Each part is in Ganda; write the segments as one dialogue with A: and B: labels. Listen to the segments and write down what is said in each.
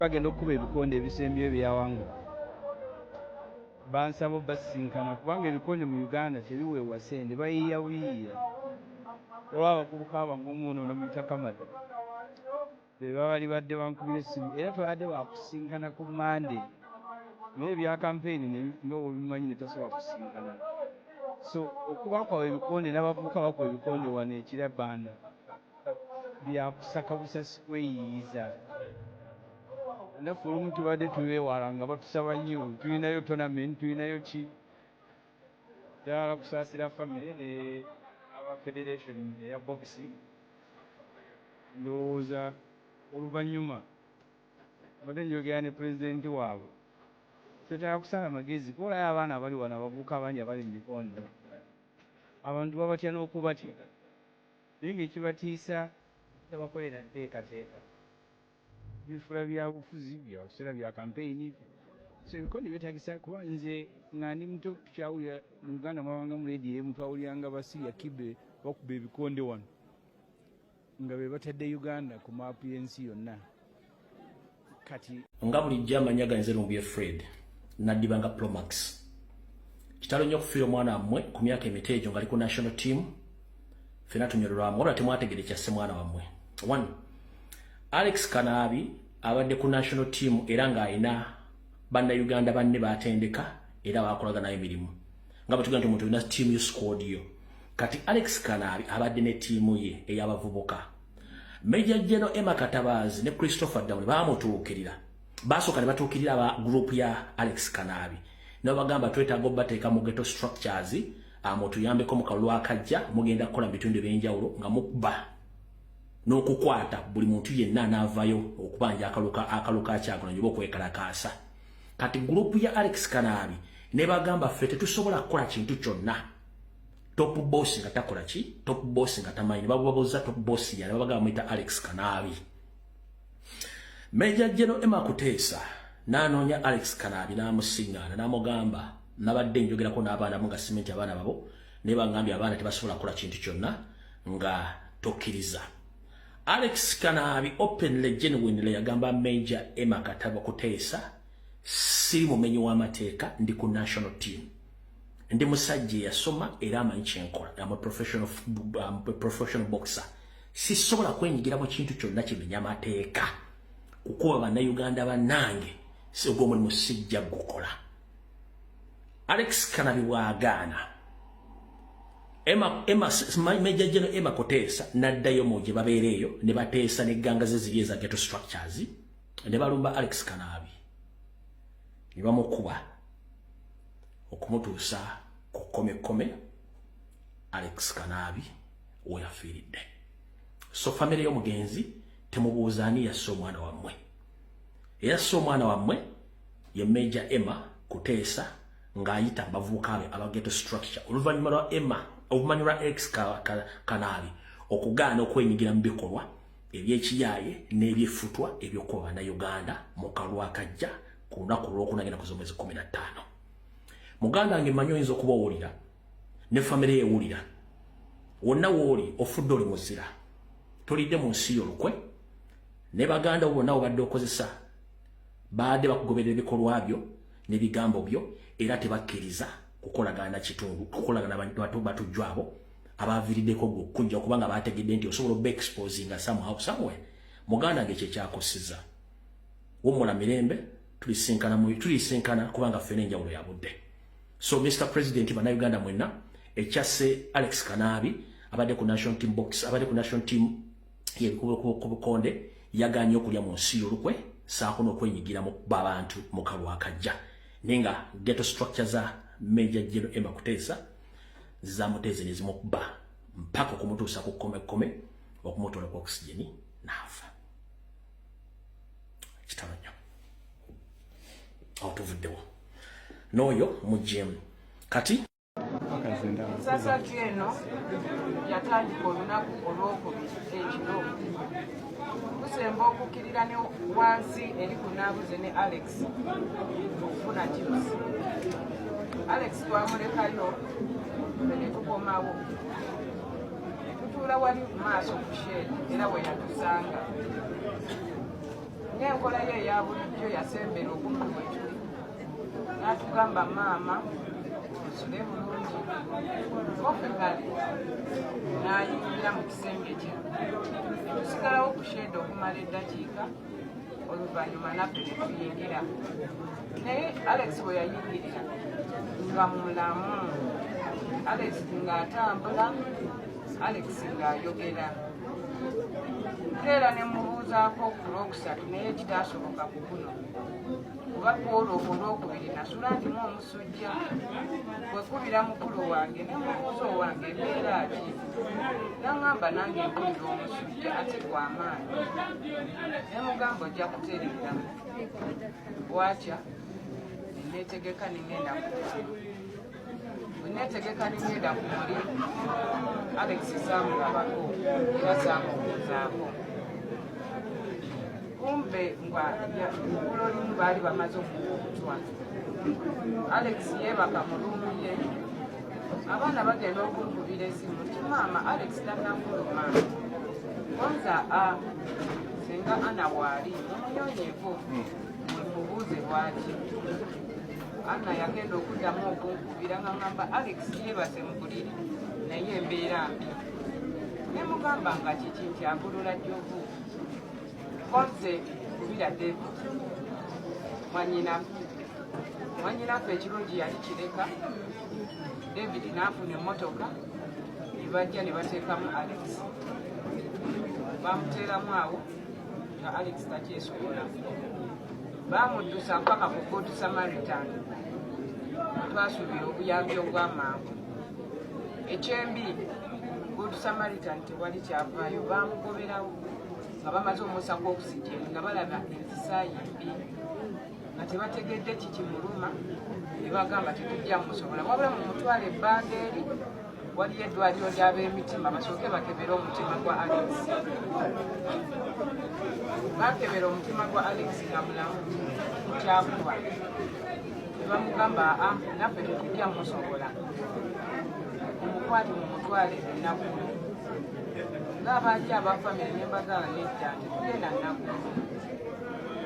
A: bagenda okuba ebikonde ebisembyeyo byawangu bansaba basisinkana kubanga ebikonde mu Uganda tebiweebwa ssente bayiiyawiiya olw'abavubuka abangumu ono namuyita Kamata be babali badde bankubira essimu era twabadde bakusinkana ku Mande naye ebya kampeyini ng'obimanyi ne tasobola kusinkana so okuba kwawe ebikonde n'abavubuka bakuba ebikonde wano ekira Banda byakusaka busasi kweyiiyiza naffe olumu tubadde tubeewala nga batusaba nnyo tulinayo tonament tulinayo ki ddala kusaasira famire ne aba federation eya boxing ndowooza oluvannyuma badde njogera ne pulezidenti waabwe twetaaga kusala magezi kuolayo abaana abali wano abavubuka abangi abali mu bikonde abantu babatya n'okubatya naye ng'ekibatiisa tabakolera nteekateeka bifula byabufuzi bya biseera bya kampeyini so ebikonde byetaagisa kuba nze nga ndi muto tukyawulira mu Uganda mwabanga mu leediyo emu twawuliranga Basiya Kibe bakuba ebikonde wano nga be batadde Uganda ku maapu y'ensi yonna kati
B: nga bulijjo amannya ganze Lumbuye Fred naddibanga Promax kitalo nnyo okufiira omwana wammwe ku myaka emiteejo ng'ali ku national team ffena tunyololwamu wabula temwategere kyasse mwana wammwe 1 Alex Kanabi abadde ku national team era ng'alina bannayuganda banne batendeka era bakolaga nayo emirimu nga bwe tugamba nti omuntu olina team yo squad yo kati Alex Kanabi abadde ne tiimu ye ey'abavubuka Major General Emma Katabazi ne Christopher Damuli baamutuukirira basooka ne batuukirira aba group ya Alex Kanabi nabo bagamba twetaaga obbateeka mu ghetto structures amutuyambeko mu kalulu akajja mugenda kukola mu bitundu ebyenjawulo nga mukuba n'okukwata buli muntu yenna n'avaayo okubanja akaluka kyagona nyoba okwekalakaasa kati group ya Alex Kanabi ne bagamba ffe tetusobola kukola kintu kyonna top boss nga takola ki top boss nga tamanyi babubabuza top boss ya bagamba mwita Alex Kanabi Major General Emma Kuteesa n'anoonya Alex Kanabi n'amusiŋŋaana n'amugamba nabadde njogerako n'abaana mu nga simenti abaana babo ne bangambye abaana tebasobola kukola kintu kyonna nga tokkiriza Alex Kanabi openly genuinely yagamba Major Emma Kuteesa siri mumenyi w'amateeka ndi ku national team ndi musajja yasoma era amanyi kyenkola am a professional boxer sisobola kwenyigira mu kintu kyonna kimenya amateeka kukuba bannayuganda bannange ogwo omulimu sijja gukola Alex Kanabi bw'agaana Major General Emma Kuteesa n'addayo mu gye babeereeyo ne bateesa n'egganga ze ziri eza ghetto structures ne balumba Alex Kanabi ne bamukuba okumutuusa ku kkomekome Alex Kanabi weyafiiridde so famire y'omugenzi temubuuza ani yasse omwana wammwe yasse omwana wammwe ye Major Emma Kuteesa ng'ayita bavubuka be aba ghetto structure oluvannyuma lwa Emma obumanyi lwa Alex Kanabi okugaana okwenyigira mu bikolwa ebyekiyaaye n'ebyefutwa ebyokuba bannayuganda mu kalulu akajja ku lunaku olw'okunagenda ku z'omwezi 15 muganda wange mmanyi oyinza okuba owulira ne famire yeewulira wonna wooli ofudde oli muzira tolidde mu nsi y'olukwe ne baganda bo bonna obadde okozesa baadde bakugoberera ebikolwa byo n'ebigambo byo era tebakkiriza kukolagana kitundu kukolagana batujju abo abaviiriddeko gwe okujja okubanga baategedde nti osobola oba exposinga somehow somewhere muganda wange kyekyakosiza wumula mirembe tulisinkana kubanga ffena enjawulo ya budde so Mr. President bannayuganda mwenna ekyasse Alex Kanabi abadde ku national team box abadde ku national team y'ebikubukonde yagaanye okulya mu nsi y'olukwe saako n'okwenyigira mu kuba abantu mu kalulu akajja nenga ghetto structure za Major General Emma Kuteesa zamuteeze ne zimukuba mpaka okumutuusa ku kkomekome okumutola ku oxygen n'afa kitalo nnyo awo tuvuddewo n'oyo muggyemu kati
C: sasa kyeno yatandika olunaku olwokubiri ekiro tusemba okukkirira ne wansi eri kunaabuze ne Alex okufuna kirusi Alex twamulekayo ne tukomawo tutuula wali maaso ku shed era we yatusanga ng'enkola ye eya bulijjo yasembera okumpi bwe tuli n'atugamba maama osule bulungi okugale n'ayingira mu kisenge kye tusigalawo ku shede okumala eddakiika oluvannyuma naffe ne tuyingira naye Alex bwe yayingirira nga mulamu Alex ng'atambula Alex ng'ayogera era ne mubuuzaako ku lwokusatu naye kitaasoboka ku guno kuba kwolwo olwokubiri nasula ndimu omusujja bwekubira mukulu wange ne mubuuza owange embeera ki naŋŋamba nange empulira omusujja ate gw'amaanyi ne mugamba ojja kutereera bwatya neetegeka nengenda neetegeka nengenda ku muli Alex saamulabako era saamubuuzaako kumbe nga igulo limu baali bamaze okukutwa Alex yeebaka mu luumu ye abaana bagenda okunkubira esimu nti maama Alex tannafuluma konza senga Ana waali mumunyonyeeko mubuuze bwaki Ana yagenda okuddamu okunkubira nga ngamba Alex yeebase mu buliri naye embeera mbi ne mugamba nga kiki nti agulula jjovu konze kubira David mwanyinaffe ekirungi yali kireka David n'afuna emmotoka ne bajja ne bateekamu Alex bamuteeramu awo nga Alex takyesobola bamuddusa mpaka ku Good Samaritan twasuubira obuyambi obw'amangu ekyembi Good Samaritan tewali kyavaayo bamugoberawo nga bamaze omusako okusijeni nga balaba enzisaayi mbi nga tebategedde kikimuluma ne bagamba tetujja musobola wabula mu mutwala ebbanga eri waliyo eddwaliro ly'ab'emitima basooke bakebere omutima gwa Alex bakebera omutima gwa Alex nga mulamu kyakuba ne bamugamba naffe tetujja musobola omukwate mu mutwale ennaku ng'abajja abafamire ne mbagala nedda tetugenda nnaku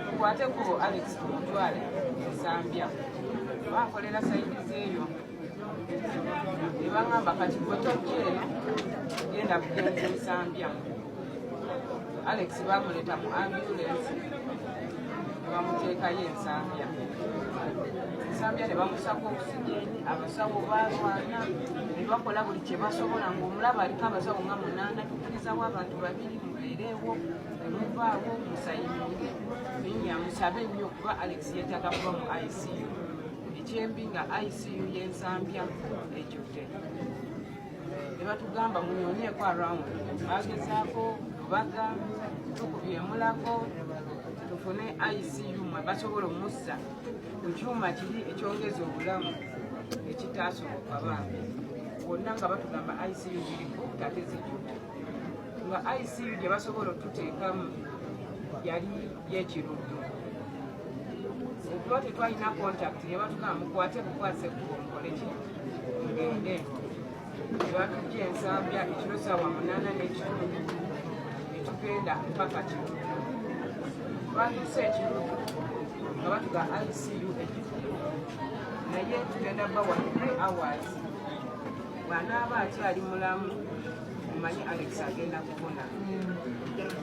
C: tukwate ku Alex omutwale ensambya bankolera sayidizi eyo ne baŋŋamba kati gwe tojja eno genda kugenza ensambya Alex bamuleeta mu ambulensi ne bamuteekayo ensambya ne bamusako okusijeni abasawo balwana ne bakola buli kye basobola ng'omulaba aliko abasawo nga 8 tukkirizawo abantu 2 mubeereewo temuvaawo musayimire naye musabe nnyo kuba Alex yeetaaga kuba mu ICU ekyembi nga ICU y'ensambya ejjudde ne batugamba munyonyeeko around bagezaako lubaga tukubye emulago tufune ICU mwe basobola omussa ku kyuma kiri ekyongeza obulamu ekitaasoboka bambi wonna nga batugamba ICU ziriko tate zijjudde nga ICU gye basobola otuteekamu yali y'ekiruddu okuba tetwalina contact ne batugamba mukwate bukwase kubo mukoleki mugende ne batujja ensambya ekiro ssaawa 8:30 ne tugenda mpaka kiruddu twatuuse ekiruddu nga batuga ICU ekikulu naye tugenda bawa 3 hours bw'anaaba akyali mulamu omanyi Alex agenda kupona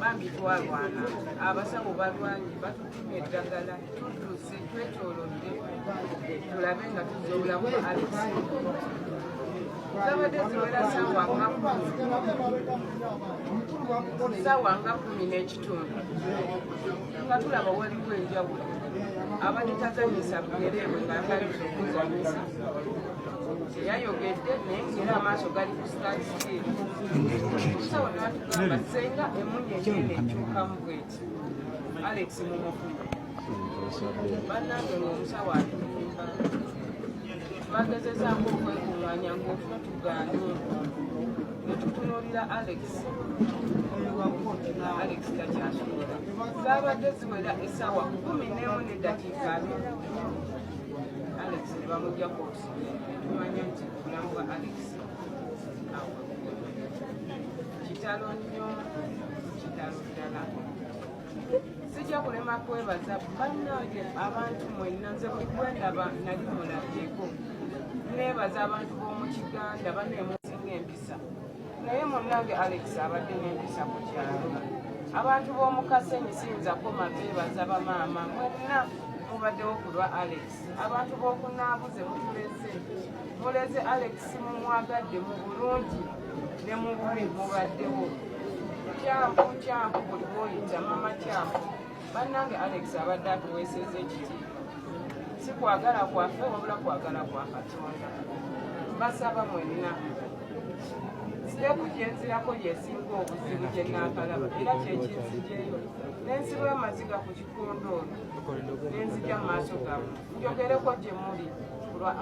C: bambi twalwana abasawo balwanyi batutuma eddagala tutuuse twetoolodde tulabe nga tuzza obulamu bwa Alex zabadde ziwera ssaawa nga 10:30 nga tulaba waliwo enjawulo abadde tazanyisa bugereebwe ng'ataliza okuzanyisa teyayogedde naye ngera amaaso gali ku sitatisiki omusawo ne batugamba senga emunyenye nekyukamu bweti Alex mumufume bannange ng'omusawo atuyimba twagezezaako okwekuŋŋaanya ng'ofuna tugaane ne tutunuulira Alex takyasobola zaabadde ziwera essaawa 11:20 Alex ne bamugja koosi tumanya nti obulamu bwa Alex kitalo nnyo kitalo ddala sijja kulema kwebaza bannange abantu mwenna nze buli kwendaba nali mulabyeko neebaza abantu b'omu Kiganda banneemusinga empisa naye munnange Alex abadde n'empisa ku kyalo abantu b'omu Kasenyi siyinza koma beebaza bamaama mwenna mubaddewo ku lwa Alex abantu b'okunaabuze muleze Alex mumwagadde mu bulungi ne mu bubi mubaddewo kyampu buli bw'oyita mama kyampu bannange Alex abadde atuweeseza ekitiibwa si kwagala kwaffe wabula kwagala kwa Katonda mbasaba mwenna siteeku gye nzirako yesinga obuzibu gye naakalaba era kyekinzijeyo n'ensiba y'amaziga ku kikondoono n'enzija mu maaso gammwe njogereko gye muli ku lwa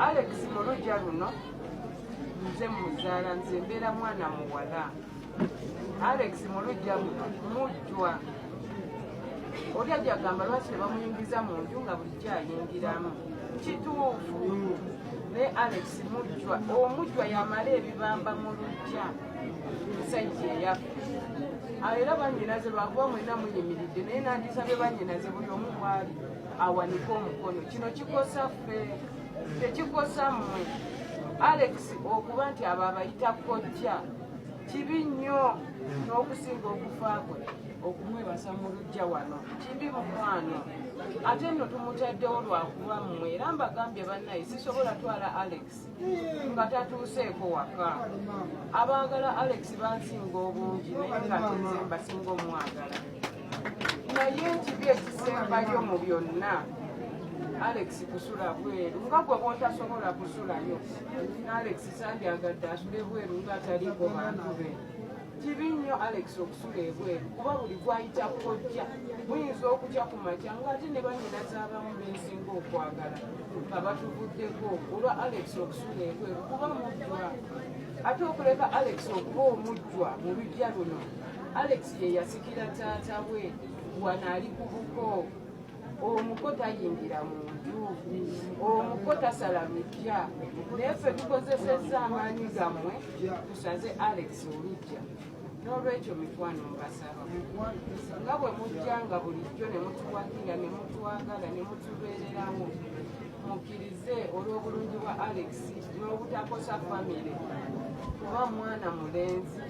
C: Alex mu luggya luno nze muzaala nze mbeera mwana muwala Alex mu luggya luno mujjwa oli ajja agamba lwaki tebamuyingiza mu nju nga bulijjo ayingiramu kituufu naye Alex mujjwa omujjwa yamala ebibamba mu luggya musajja eyaffe era bannyinaze lwakuba mwenna muyimiridde naye nandisabye bannyinaze buli omu bwali awanike omukono kino kikosa ffe tekikosa mmwe Alex okuba nti abo abayita kojja kibi nnyo n'okusinga okufa kwe okumwebasa mu luggya wano kibi mukwano ate nno tumutaddewo lwakuba mmwe era mbagambye bannaye sisobola twala Alex nga tatuuseeko waka abaagala Alex bansinga obungi naye nga tenze mbasinga omwagala naye kibi ekisembayo mu byonna Alex kusula bweru nga gwe bw'otasobola kusulayo Alex sandyagadde asule bweru ng'ataliiko bantu be kibi nnyo Alex okusula ebweru kuba buli gwayita kojja muyinza okutya ku makya ng'ate ne bannyinaze abamu bensinga okwagala nga batuvuddeko olwa Alex okusula ebweru kuba mujjwa ate okuleka Alex okuba omujjwa mu luggya luno Alex ye yasikira taata we wano ali ku buko omuko tayingira mu nju omuko tasala luggya naye ffe tukozesezza amaanyi gammwe tusaze Alex oluggya n'olwekyo mikwano mbasaba nga bwe mujja nga bulijjo ne mutuwagira ne mutwagala ne mutubeererawo mukkirize olw'obulungi bwa Alex n'obutakosa famire kuba mwana mulenzi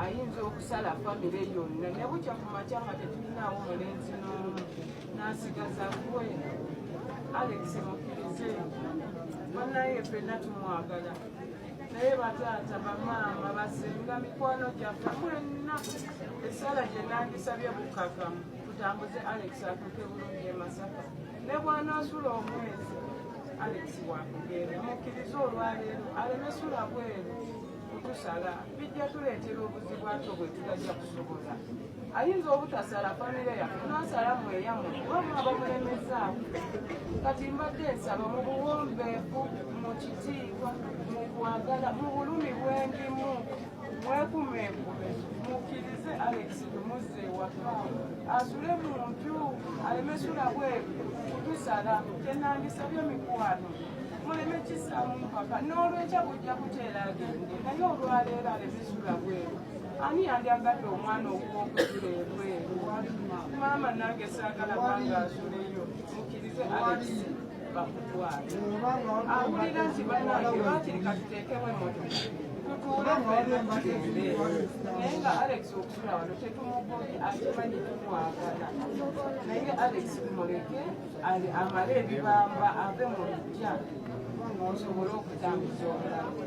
C: ayinza okusala famire yonna ne bukya ku makya nga tetulinaawo mulenzi n'omu n'asigaza gwe Alex mukkirize bannaye ffenna tumwagala naye bataata bamaama basenga mikwano gyaffe mwenna essala gye nandisabye bukakamu tutambuze Alex atuuke bulungi e Masaka ne bw'anaasula omwezi Alex wakugenda mukkirize olwaleero aleme sula bweru kutusala bijja tuleetera obuzibu ate bwe tutajja kusobola ayinza obutasala famire yaffe nasala mweyamu kuba mwaba mulemezaawo kati mbadde nsaba mu buwombeefu mu kitiibwa mu kwagala mu bulumi bwendimu mwekumeekume mukkirize Alex lumuzze ewaka asule mu nju alemesula bweru kutusala kyenandisabye mikwano muleme kisaamu mpaka n'olwekya bujja kuteera agende naye olwaleero alemesula bweru ani yandyagadde omwana ogw'okuzula ebweru maama nange saagala banga asuleyo mukkirize Alex bakutwale awulira nti banange bakiri katuteekemu emotoka tutuule fenna tugende naye nga Alex okusula wano tetumugobye akimanyi tumwagala naye Alex tumuleke amale ebibamba ave mu luggya osobole okutambuza obulamu